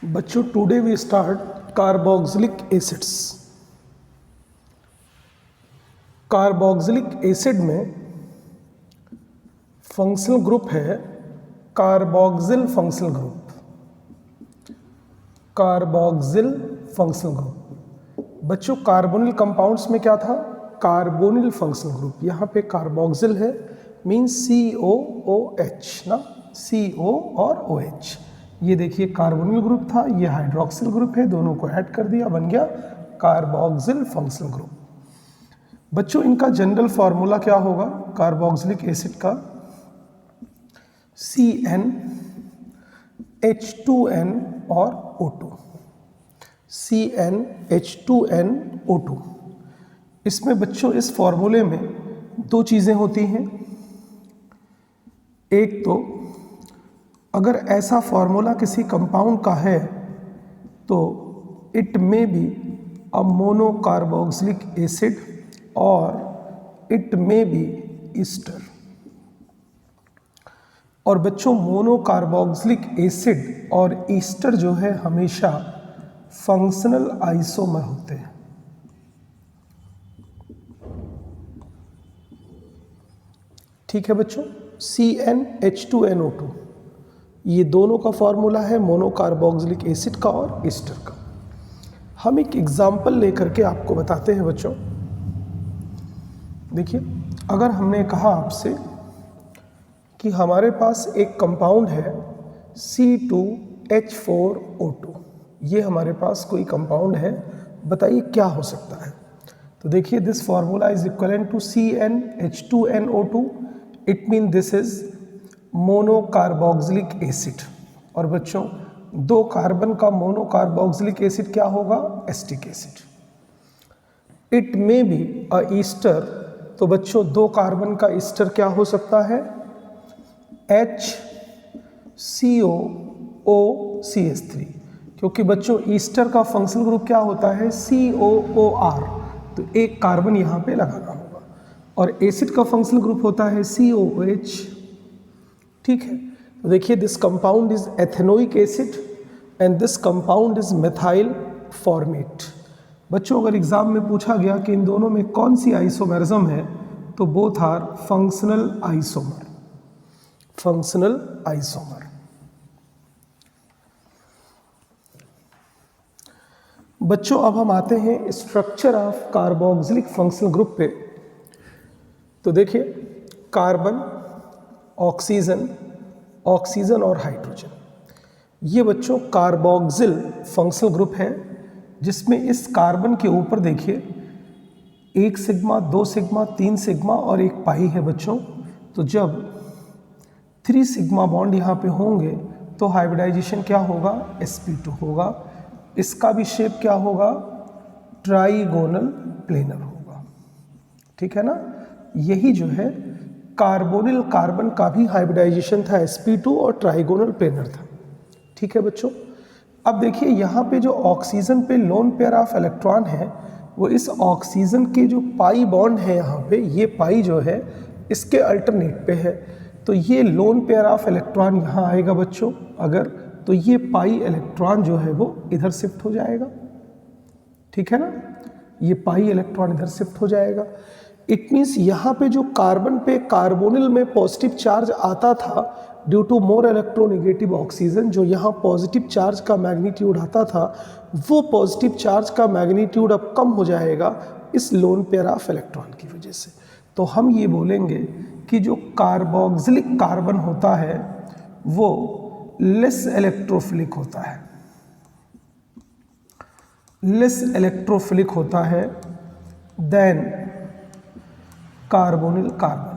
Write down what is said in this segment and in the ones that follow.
बच्चों today we start carboxylic acids. Carboxylic acid में functional group है carboxyl functional group. Carboxyl functional group बच्चों carbonyl compounds में क्या था? Carbonyl functional group. यहाँ पे कार्बोक्सिल है मीन्स COOH ना, CO और OH। ये देखिए कार्बोनिल ग्रुप था, ये हाइड्रोक्सिल ग्रुप है, दोनों को ऐड कर दिया, बन गया कार्बोक्सिल फंक्शनल ग्रुप। बच्चों इनका जनरल फॉर्मूला क्या होगा कार्बोक्सिलिक एसिड का? CN H2N और O2। CN H2N O2। इसमें बच्चों इस फॉर्मूले में दो चीज़ें होती हैं। एक तो अगर ऐसा फॉर्मूला किसी कंपाउंड का है तो it may be a monocarboxylic acid और इट मे बी ईस्टर। और बच्चों मोनोकार्बोक्सिलिक एसिड और ईस्टर जो है हमेशा फंक्शनल आइसोमर होते हैं। ठीक है बच्चों, CN H2NO2 ये दोनों का फॉर्मूला है मोनोकार्बोक्सिलिक एसिड का और ईस्टर का। हम एक एग्जाम्पल लेकर के आपको बताते हैं बच्चों। देखिए, अगर हमने कहा आपसे कि हमारे पास एक कंपाउंड है C2H4O2, ये हमारे पास कोई कंपाउंड है, बताइए क्या हो सकता है? तो देखिए this formula is equivalent to CN H2NO2। It mean this is monocarboxylic acid. और बच्चों दो कार्बन का मोनोकार्बोक्सिलिक एसिड क्या होगा? Acetic acid. It may be a ester. तो बच्चों दो कार्बन का ईस्टर क्या हो सकता है? HCOOCH3। क्योंकि बच्चों ईस्टर का फंक्शनल ग्रुप क्या होता है? COOR। तो एक कार्बन यहाँ पे लगाना होगा। और एसिड का फंक्शनल ग्रुप होता है COOH। ठीक है, तो देखिए this compound is ethanoic acid and this compound is methyl format. बच्चों अगर एग्जाम में पूछा गया कि इन दोनों में कौन सी आइसोमेरिज्म है तो both are functional isomer. Functional isomer. बच्चों अब हम आते हैं structure of carboxylic functional group पे। तो देखिए कार्बन, ऑक्सीजन, ऑक्सीजन और हाइड्रोजन, ये बच्चों कार्बोक्सिल फंक्शनल ग्रुप है, जिसमें इस कार्बन के ऊपर देखिए 1 सिग्मा, 2 सिग्मा, 3 सिग्मा और एक पाई है बच्चों। तो जब 3 सिग्मा बॉन्ड यहाँ पे होंगे तो हाइब्रिडाइजेशन क्या होगा? sp2 होगा। इसका भी शेप क्या होगा? ट्राइगोनल प्लेनर होगा। ठीक है ना? यही जो है कार्बोनिल कार्बन का भी हाइब्रिडाइजेशन था, sp2 और ट्राइगोनल प्लेनर था। ठीक है बच्चों, अब देखिए यहाँ पे जो ऑक्सीजन पे लोन पेयर ऑफ इलेक्ट्रॉन है वो इस ऑक्सीजन के जो पाई बॉन्ड है यहाँ पे, ये पाई जो है इसके अल्टरनेट पे है। तो ये लोन पेयर ऑफ इलेक्ट्रॉन यहाँ आएगा बच्चों अगर, तो ये पाई इलेक्ट्रॉन जो है वो इधर शिफ्ट हो जाएगा। ठीक है ना? ये पाई इलेक्ट्रॉन इधर शिफ्ट हो जाएगा। इट मीन्स यहाँ पे जो कार्बन पे कार्बोनिल में पॉजिटिव चार्ज आता था due to more electronegative oxygen, जो यहाँ पॉजिटिव चार्ज का मैग्नीट्यूड आता था, वो पॉजिटिव चार्ज का मैग्नीट्यूड अब कम हो जाएगा इस लोन पेयर ऑफ इलेक्ट्रॉन की वजह से। तो हम ये बोलेंगे कि जो कार्बोक्सिलिक कार्बन होता है वो लेस इलेक्ट्रोफिलिक होता है। लेस इलेक्ट्रोफिलिक होता है देन कार्बोनिल कार्बन।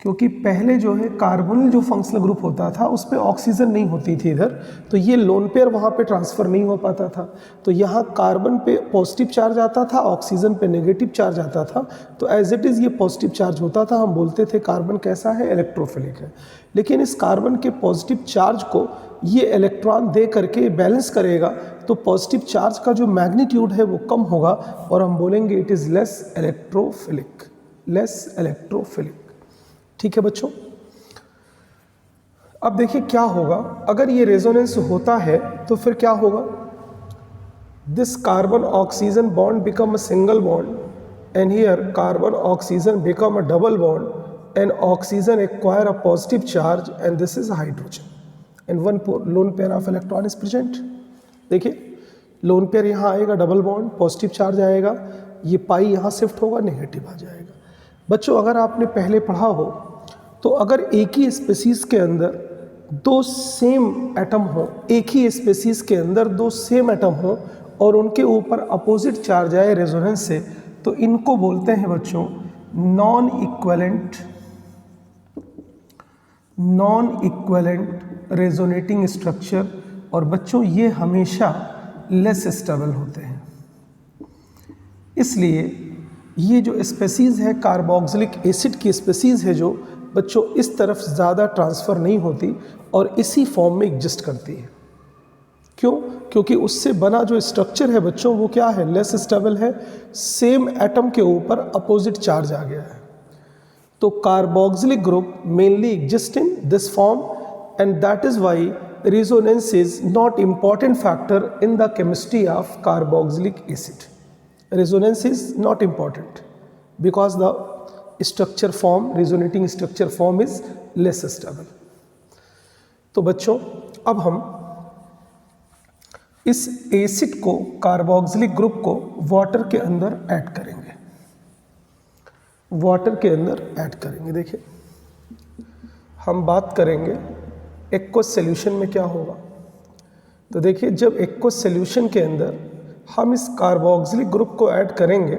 क्योंकि पहले जो है कार्बोनिल जो फंक्शनल ग्रुप होता था उस पे ऑक्सीजन नहीं होती थी इधर, तो ये लोन पेयर वहाँ पे ट्रांसफ़र नहीं हो पाता था। तो यहाँ कार्बन पे पॉजिटिव चार्ज आता था, ऑक्सीजन पे नेगेटिव चार्ज आता था। तो एज इट इज़ ये पॉजिटिव चार्ज होता था, हम बोलते थे कार्बन कैसा है? इलेक्ट्रोफिलिक है। लेकिन इस कार्बन के पॉजिटिव चार्ज को ये इलेक्ट्रॉन दे करके बैलेंस करेगा, तो पॉजिटिव चार्ज का जो मैग्नीट्यूड है वो कम होगा और हम बोलेंगे it is less electrophilic. Less electrophilic. ठीक है बच्चों, अब देखिए क्या होगा, अगर ये रेजोनेंस होता है तो फिर क्या होगा, this carbon oxygen bond become a single bond and here carbon oxygen become a double bond and oxygen acquire a positive charge and this is hydrogen and one lone pair of electron is present. देखिए lone pair यहाँ आएगा, double bond, positive charge आएगा, ये पाई यहाँ shift होगा, negative आ जाएगा। बच्चों अगर आपने पहले पढ़ा हो तो अगर एक ही स्पीसीज के अंदर दो सेम एटम हो, एक ही स्पीसीज के अंदर दो सेम एटम हो और उनके ऊपर अपोजिट चार्ज आए रेजोनेंस से, तो इनको बोलते हैं बच्चों नॉन इक्विवेलेंट रेजोनेटिंग स्ट्रक्चर। और बच्चों ये हमेशा लेस स्टेबल होते हैं। इसलिए ये जो स्पीसीज है कार्बोक्सिलिक एसिड की स्पीसीज है जो बच्चों इस तरफ ज़्यादा ट्रांसफ़र नहीं होती और इसी फॉर्म में एग्जिस्ट करती है। क्यों? क्योंकि उससे बना जो स्ट्रक्चर है बच्चों वो क्या है, लेस स्टेबल है, सेम एटम के ऊपर अपोजिट चार्ज आ गया है। तो carboxylic group mainly exist in this form and that is why resonance is not important factor in the chemistry of carboxylic acid. Resonance is not important because the structure form, resonating structure form is less stable. तो बच्चों अब हम इस acid को, carboxylic group को water के अंदर add करेंगे, वाटर के अंदर ऐड करेंगे। देखिए हम बात करेंगे एक्वस सॉल्यूशन में क्या होगा। तो देखिए जब एक्वस सॉल्यूशन के अंदर हम इस कार्बोक्सिलिक ग्रुप को ऐड करेंगे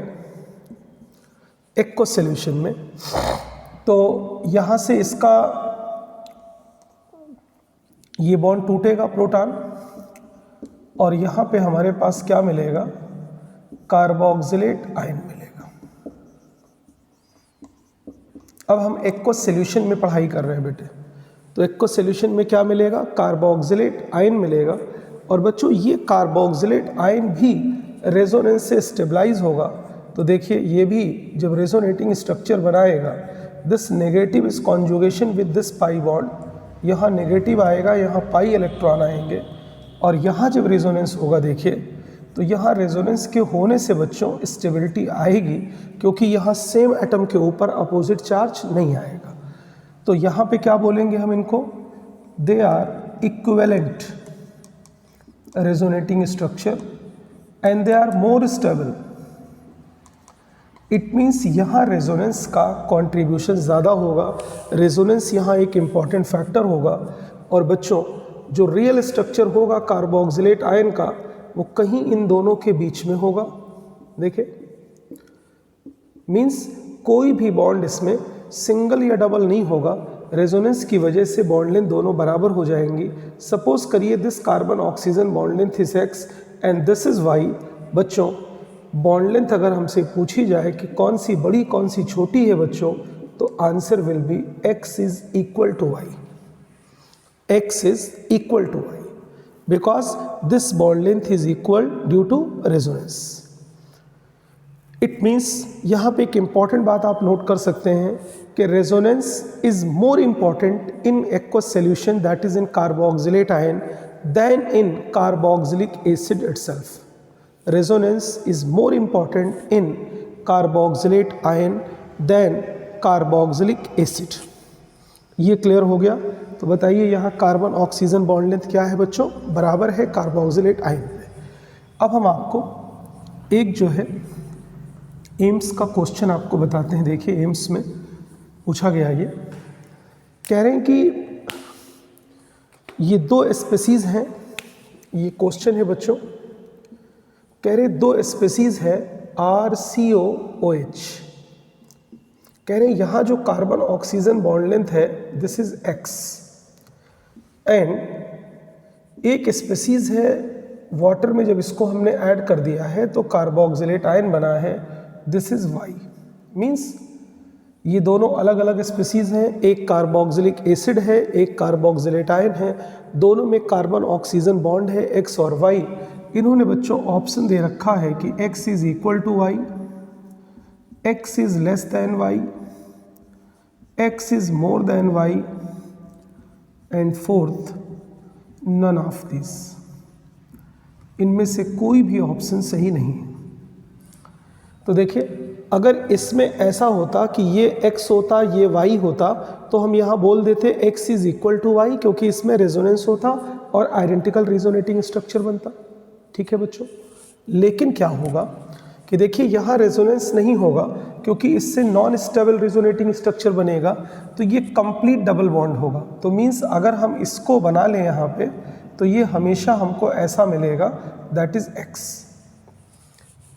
एक्वस सॉल्यूशन में, तो यहाँ से इसका ये बॉन्ड टूटेगा प्रोटॉन और यहाँ पे हमारे पास क्या मिलेगा, कार्बोक्सिलेट आयन मिलेगा। अब हम एक्वस सॉल्यूशन में पढ़ाई कर रहे हैं बेटे, तो एक्वस सॉल्यूशन में क्या मिलेगा, कार्बोक्सिलेट आयन मिलेगा। और बच्चों ये कार्बोक्सिलेट आयन भी रेजोनेंस से स्टेबलाइज होगा। तो देखिए ये भी जब रेजोनेटिंग स्ट्रक्चर बनाएगा, this negative is conjugation with this pi bond, यहाँ नेगेटिव आएगा, यहाँ पाई इलेक्ट्रॉन आएंगे और यहाँ जब रेजोनेंस होगा देखिए तो यहाँ रेजोनेंस के होने से बच्चों स्टेबिलिटी आएगी क्योंकि यहाँ सेम एटम के ऊपर अपोजिट चार्ज नहीं आएगा। तो यहाँ पे क्या बोलेंगे हम इनको, they are equivalent resonating structure and they are more stable. It means यहाँ रेजोनेंस का कंट्रीब्यूशन ज़्यादा होगा, रेजोनेंस यहाँ एक इम्पॉर्टेंट फैक्टर होगा। और बच्चों जो रियल स्ट्रक्चर होगा कार्बोक्सिलेट आयन का वो कहीं इन दोनों के बीच में होगा। देखिए मीन्स कोई भी बॉन्ड इसमें सिंगल या डबल नहीं होगा, रेजोनेंस की वजह से बॉन्ड लेंथ दोनों बराबर हो जाएंगी। सपोज करिए this carbon oxygen bond length is x and this is y. बच्चों बॉन्ड लेंथ अगर हमसे पूछी जाए कि कौन सी बड़ी कौन सी छोटी है बच्चों, तो answer will be x is equal to y, x is equal to y because this bond length is equal due to resonance. It means यहाँ पे एक इम्पॉर्टेंट बात आप नोट कर सकते हैं कि resonance is more important in aqueous solution that is in carboxylate ion than in carboxylic acid itself. Resonance is more important in carboxylate ion than carboxylic acid. ये क्लियर हो गया। तो बताइए यहाँ कार्बन ऑक्सीजन बॉन्ड लेंथ क्या है बच्चों, बराबर है कार्बोक्सिलेट आयन पे। अब हम आपको एक जो है एम्स का क्वेश्चन आपको बताते हैं। देखिए एम्स में पूछा गया, ये कह रहे हैं कि ये दो स्पीसीज हैं, ये क्वेश्चन है बच्चों, कह रहे दो स्पीसीज है RCOOH। कह रहे हैं यहाँ जो कार्बन ऑक्सीजन बॉन्ड लेंथ है दिस इज x एंड एक स्पीसीज है वाटर में, जब इसको हमने ऐड कर दिया है तो कार्बोक्सिलेट आयन बना है, दिस इज y। मीन्स ये दोनों अलग अलग स्पीसीज हैं, एक कार्बोक्सिलिक एसिड है एक कार्बोक्सिलेट आयन है, दोनों में कार्बन ऑक्सीजन बॉन्ड है x और y। इन्होंने बच्चों ऑप्शन दे रखा है कि x is equal to y, x is less than y, x is more than y and fourth none of this. इनमें से कोई भी ऑप्शन सही नहीं है। तो देखिए, अगर इसमें ऐसा होता कि ये x होता, ये y होता, तो हम यहाँ बोल देते x is equal to y, क्योंकि इसमें रेजोनेंस होता और आइडेंटिकल रेजोनेटिंग स्ट्रक्चर बनता। ठीक है बच्चों, लेकिन क्या होगा कि देखिए यहाँ रेजोनेंस नहीं होगा, क्योंकि इससे नॉन स्टेबल रेजोनेटिंग स्ट्रक्चर बनेगा, तो ये कंप्लीट डबल बॉन्ड होगा। तो मीन्स अगर हम इसको बना लें यहाँ पे, तो ये हमेशा हमको ऐसा मिलेगा, that is x,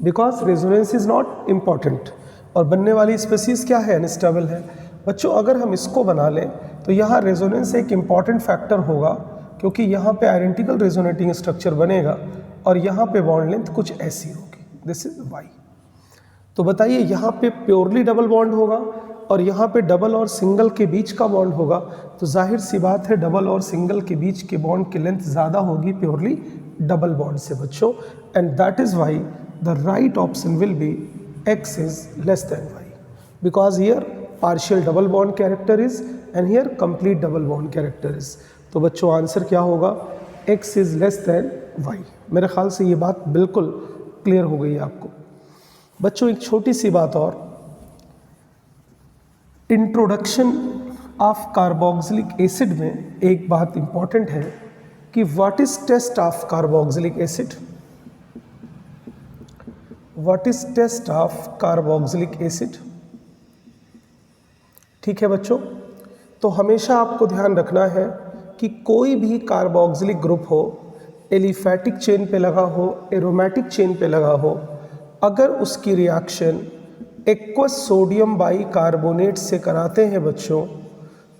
because resonance is not important. और बनने वाली स्पेसीज क्या है, अनस्टेबल है। बच्चों अगर हम इसको बना लें तो यहाँ रेजोनेंस एक इम्पॉर्टेंट फैक्टर होगा, क्योंकि यहाँ पे आइडेंटिकल रेजोनेटिंग स्ट्रक्चर बनेगा और यहाँ पे बॉन्ड लेंथ कुछ ऐसी होगी, दिस इज y। तो बताइए, यहाँ पे प्योरली डबल बॉन्ड होगा और यहाँ पे डबल और सिंगल के बीच का बॉन्ड होगा, तो जाहिर सी बात है डबल और सिंगल के बीच के बॉन्ड की लेंथ ज़्यादा होगी प्योरली डबल बॉन्ड से बच्चों। And that is why the right option will be x is less than y, because here partial double bond character is and here complete double bond character is। तो बच्चों answer क्या होगा, x is less than y। मेरे ख्याल से ये बात बिल्कुल क्लियर हो गई है आपको। बच्चों एक छोटी सी बात और, इंट्रोडक्शन ऑफ कार्बोक्सिलिक एसिड में एक बात इंपॉर्टेंट है कि what is test of carboxylic acid. What is test of carboxylic acid. ठीक है बच्चों, तो हमेशा आपको ध्यान रखना है कि कोई भी कार्बोक्सिलिक ग्रुप हो, एलिफैटिक चेन पे लगा हो, एरोमेटिक चेन पे लगा हो, अगर उसकी reaction aqueous sodium by carbonate से कराते हैं बच्चों,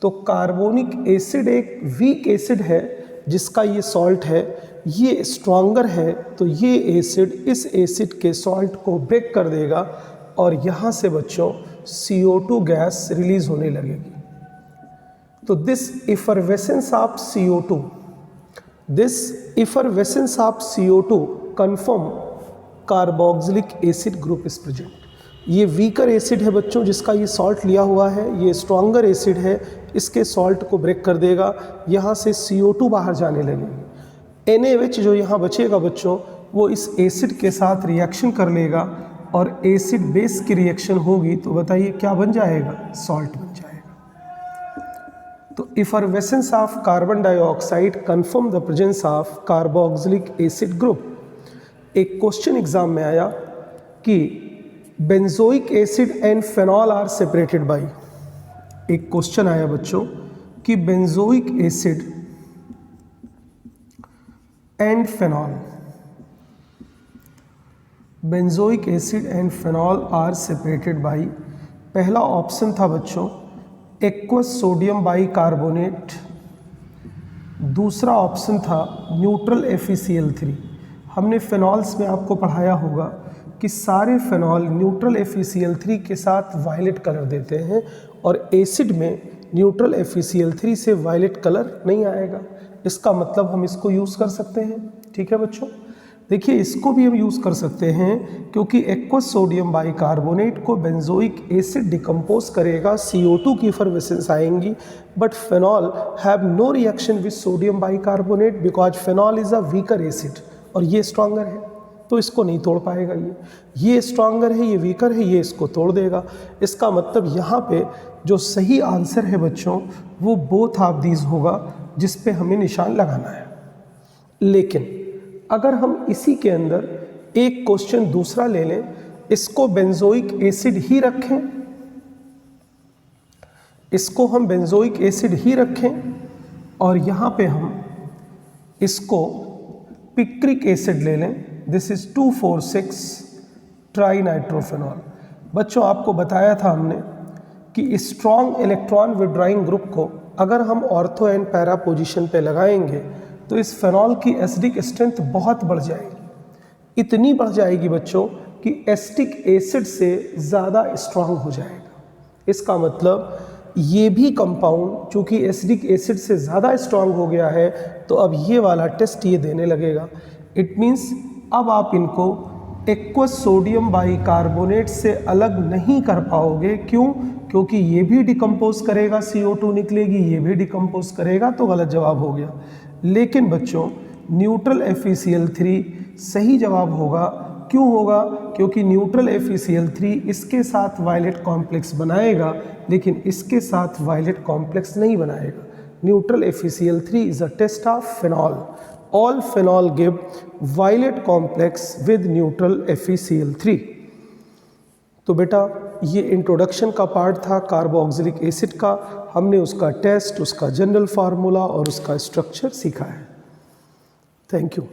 तो कार्बोनिक एसिड एक वीक एसिड है जिसका ये सॉल्ट है, ये स्ट्रॉन्गर है, तो ये एसिड इस एसिड के सॉल्ट को ब्रेक कर देगा और यहाँ से बच्चों CO2 गैस रिलीज होने लगेगी। तो this effervescence of CO2 confirm carboxylic acid group is present. ये वीकर एसिड है बच्चों जिसका ये सॉल्ट लिया हुआ है, ये स्ट्रॉन्गर एसिड है, इसके सॉल्ट को ब्रेक कर देगा, यहाँ से CO2 बाहर जाने लगेगी। NaOH जो यहाँ बचेगा बच्चों, वो इस एसिड के साथ रिएक्शन कर लेगा और एसिड बेस की रिएक्शन होगी, तो बताइए क्या बन जाएगा, सॉल्ट बन जाएगा। तो effervescence of carbon dioxide confirm the presence of carboxylic acid group. एक क्वेश्चन एग्जाम में आया कि benzoic acid and phenol are separated by. एक क्वेश्चन आया बच्चों कि benzoic acid and phenol, benzoic acid and phenol are separated by, पहला option था बच्चों एक्वस सोडियम बाई कार्बोनेट, दूसरा ऑप्शन था न्यूट्रल FeCl3। हमने फेनॉल्स में आपको पढ़ाया होगा कि सारे फेनॉल न्यूट्रल FeCl3 के साथ वायलेट कलर देते हैं और एसिड में न्यूट्रल FeCl3 से वायलेट कलर नहीं आएगा। इसका मतलब हम इसको यूज़ कर सकते हैं। ठीक है बच्चों, देखिए इसको भी हम यूज़ कर सकते हैं क्योंकि एक्वस सोडियम बाई कार्बोनेट को बेंजोइक एसिड डिकम्पोज करेगा, CO2 की इफरवेसेंस आएंगी, but phenol have no reaction with sodium bicarbonate because phenol is a weaker acid और ये स्ट्रॉन्गर है, तो इसको नहीं तोड़ पाएगा। ये स्ट्रॉन्गर है, ये वीकर है, ये इसको तोड़ देगा। इसका मतलब यहाँ पे जो सही आंसर है बच्चों वो बोथ ऑफ दीज होगा, जिस पे हमें निशान लगाना है। लेकिन अगर हम इसी के अंदर एक क्वेश्चन दूसरा ले लें, इसको बेंजोइक एसिड ही रखें, इसको हम बेंजोइक एसिड ही रखें और यहाँ पे हम इसको पिक्रिक एसिड ले लें, दिस इज 2,4,6 ट्राइनाइट्रोफेनॉल। बच्चों आपको बताया था हमने कि स्ट्रॉन्ग इलेक्ट्रॉन विड्रॉइंग ग्रुप को अगर हम ऑर्थो एंड पैरा पोजीशन पे लगाएंगे तो इस फेनॉल की एसिडिक स्ट्रेंथ बहुत बढ़ जाएगी, इतनी बढ़ जाएगी बच्चों कि एसिटिक एसिड से ज़्यादा स्ट्रांग हो जाएगा। इसका मतलब ये भी कंपाउंड चूँकि एसिडिक एसिड से ज़्यादा स्ट्रांग हो गया है, तो अब ये वाला टेस्ट ये देने लगेगा। इट मीन्स अब आप इनको एक्वस सोडियम बाइकार्बोनेट से अलग नहीं कर पाओगे। क्यों? क्योंकि ये भी डिकम्पोज करेगा, CO2 निकलेगी, ये भी डिकम्पोज करेगा, तो गलत जवाब हो गया। लेकिन बच्चों न्यूट्रल FeCl3 सही जवाब होगा। क्यों होगा? क्योंकि न्यूट्रल FeCl3 इसके साथ वायलेट कॉम्प्लेक्स बनाएगा, लेकिन इसके साथ वायलेट कॉम्प्लेक्स नहीं बनाएगा। Neutral FeCl3 is a test of phenol. All phenol give violet complex with neutral FeCl3। तो बेटा ये इंट्रोडक्शन का पार्ट था कार्बोक्सिलिक एसिड का। हमने उसका टेस्ट, उसका जनरल फार्मूला और उसका स्ट्रक्चर सीखा है। Thank you.